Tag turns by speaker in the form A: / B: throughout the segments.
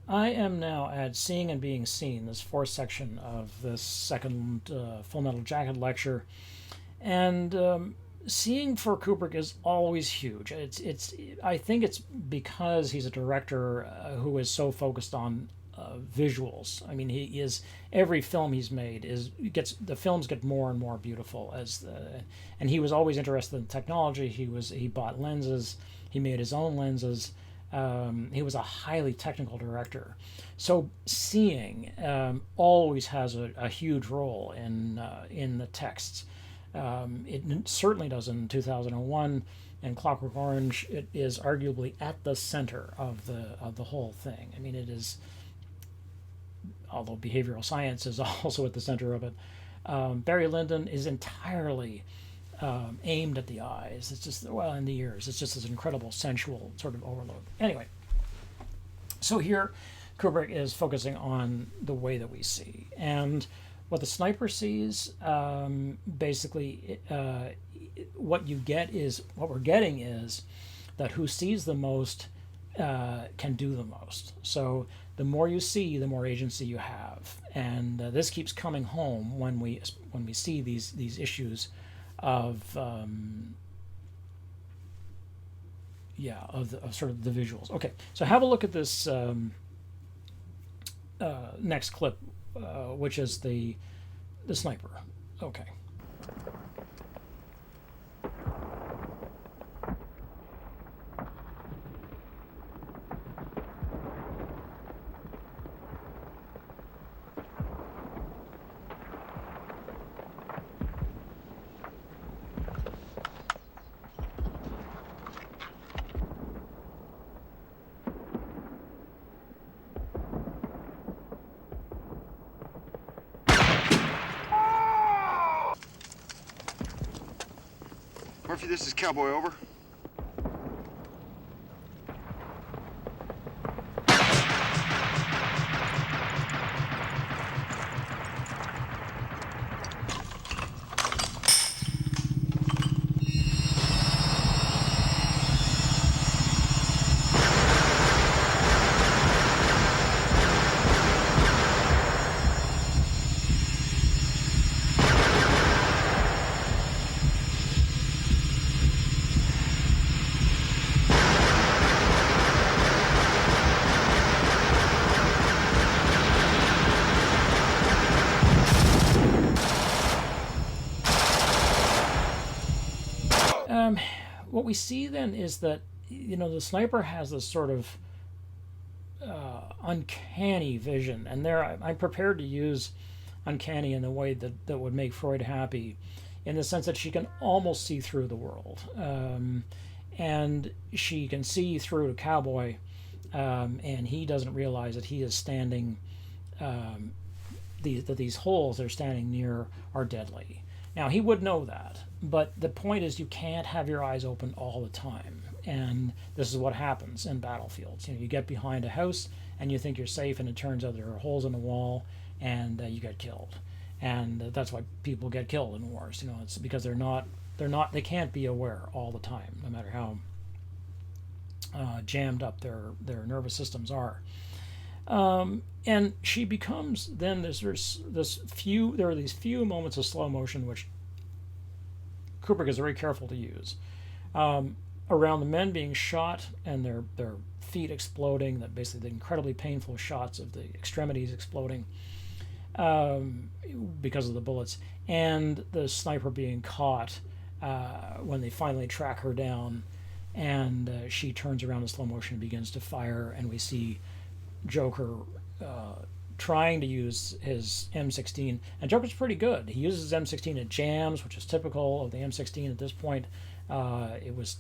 A: I am now at Seeing and Being Seen, this fourth section of this second Full Metal Jacket lecture. And seeing for Kubrick is always huge. I think it's because he's a director who is so focused on visuals. I mean, he is every film he's made is gets the films get more and more beautiful and he was always interested in technology. He bought lenses, he made his own lenses. He was a highly technical director, so seeing always has a huge role in the texts. It certainly does in 2001, and Clockwork Orange. It is arguably at the center of the whole thing. I mean, it is, although behavioral science is also at the center of it. Barry Lyndon is entirely aimed at the eyes. It's just, well, and the ears. It's just this incredible sensual sort of overload. Anyway, so here Kubrick is focusing on the way that we see. And what the sniper sees, basically, what we're getting is that who sees the most can do the most. So the more you see, the more agency you have. And this keeps coming home when we see these issues of sort of the visuals. Okay, so have a look at this next clip, which is the sniper. Okay.
B: Murphy, this is Cowboy, over. What we see then is that, the sniper has this sort of uncanny vision, and I'm prepared to use uncanny in the way that would make Freud happy, in the sense that she can almost see through the world, and she can see through a cowboy, and he doesn't realize that he is standing. That these holes they're standing near are deadly. Now, he would know that, but the point is you can't have your eyes open all the time. And this is what happens in battlefields. You get behind a house and you think you're safe, and it turns out there are holes in the wall, and you get killed. And that's why people get killed in wars. It's because they can't be aware all the time, no matter how jammed up their nervous systems are. And she becomes then there are these few moments of slow motion which Kubrick is very careful to use, around the men being shot and their feet exploding, that basically the incredibly painful shots of the extremities exploding because of the bullets, and the sniper being caught when they finally track her down, and she turns around in slow motion and begins to fire, and we see Joker trying to use his M16, and Joker's pretty good. He uses his M16 at jams, which is typical of the M16 at this point. It was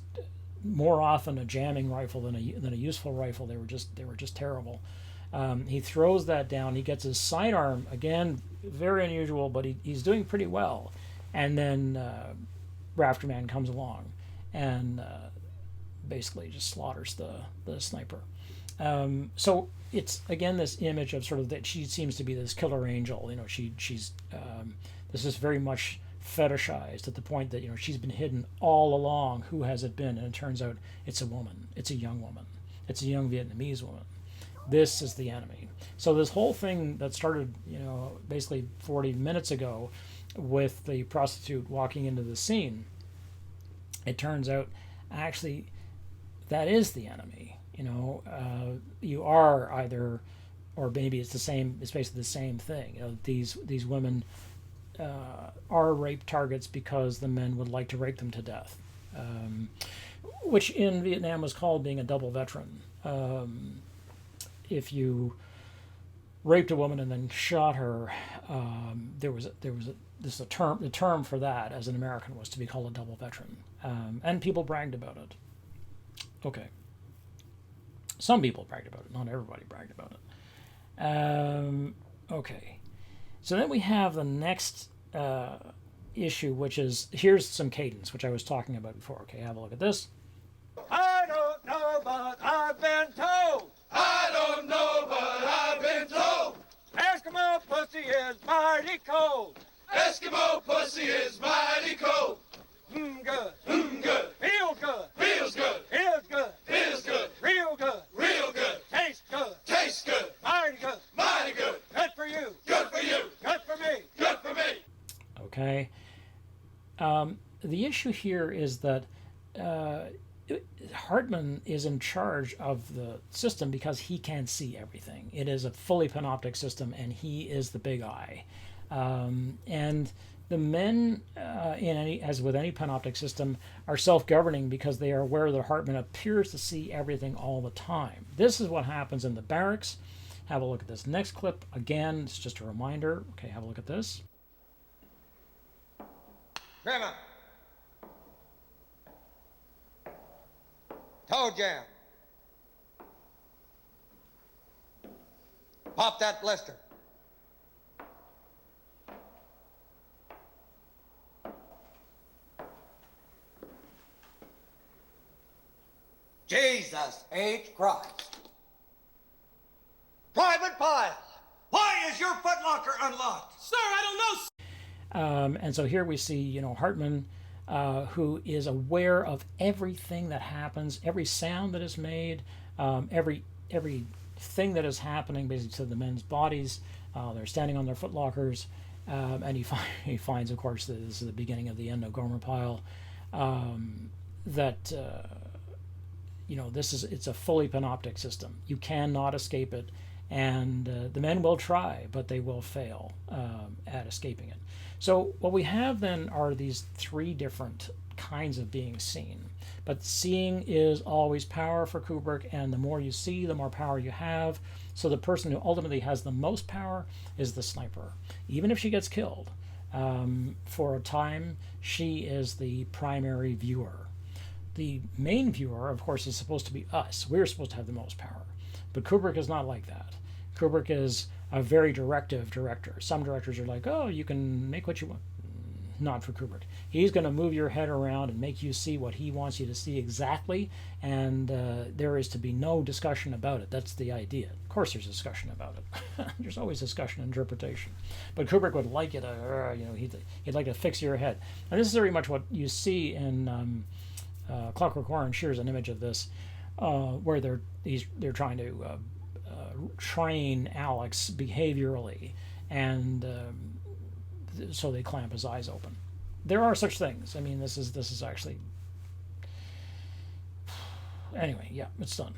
B: more often a jamming rifle than a useful rifle. They were just terrible. He throws that down. He gets his sidearm again, very unusual, but he's doing pretty well. And then Rafterman comes along and basically just slaughters the sniper. So it's again this image of sort of that she seems to be this killer angel. She's this is very much fetishized at the point that she's been hidden all along. Who has it been? And it turns out it's a woman. It's a young woman. It's a young Vietnamese woman.
A: This is the enemy. So this whole thing that started, basically 40 minutes ago with the prostitute walking into the scene, it turns out actually that is the enemy. You are either, or maybe it's the same. It's basically the same thing. These women are rape targets because the men would like to rape them to death, which in Vietnam was called being a double veteran. If you raped a woman and then shot her, the term for that as an American was to be called a double veteran, and people bragged about it. Okay, some people bragged about it, not everybody bragged about it. Okay, so then we have the next issue, which is, here's some cadence, which I was talking about before. Okay, have a look at this.
C: I don't know, but I've been told.
D: I don't know, but I've been told.
C: Eskimo pussy is mighty cold.
D: Eskimo pussy is mighty cold.
C: Good.
D: Good.
C: Feel good.
D: Feels good.
C: Feels good.
D: Feels good.
C: Real good.
D: Real good.
C: Tastes good.
D: Tastes good.
C: Mighty good.
D: Mighty good.
C: Good for you.
D: Good for you.
C: Good for me.
D: Good for me.
A: Okay. The issue here is that Hartman is in charge of the system because he can see everything. It is a fully panoptic system, and he is the big eye. And the men, as with any panoptic system, are self-governing because they are aware that Hartman appears to see everything all the time. This is what happens in the barracks. Have a look at this next clip. Again, it's just a reminder. Okay, have a look at this.
C: Trimmer. Toe jam. Pop that blister. Jesus H. Christ. Private Pile, why is your footlocker unlocked?
D: Sir, I don't know.
A: And so here we see, Hartman, who is aware of everything that happens, every sound that is made, every thing that is happening basically to the men's bodies. They're standing on their footlockers, and he finds, of course, that this is the beginning of the end of Gomer Pyle, that it's a fully panoptic system. You cannot escape it, and the men will try, but they will fail at escaping it. So what we have then are these three different kinds of being seen. But seeing is always power for Kubrick, and the more you see, the more power you have. So the person who ultimately has the most power is the sniper. Even if she gets killed, for a time, she is the primary viewer. The main viewer, of course, is supposed to be us. We're supposed to have the most power. But Kubrick is not like that. Kubrick is a very directive director. Some directors are like, oh, you can make what you want. Not for Kubrick. He's going to move your head around and make you see what he wants you to see exactly, and there is to be no discussion about it. That's the idea. Of course there's discussion about it. There's always discussion and interpretation. But Kubrick would like it, he'd like to fix your head. And this is very much what you see in Clockwork Orange. Here's an image of this, where they're trying to train Alex behaviorally, and so they clamp his eyes open. There are such things. I mean, this is actually, anyway, yeah, it's done.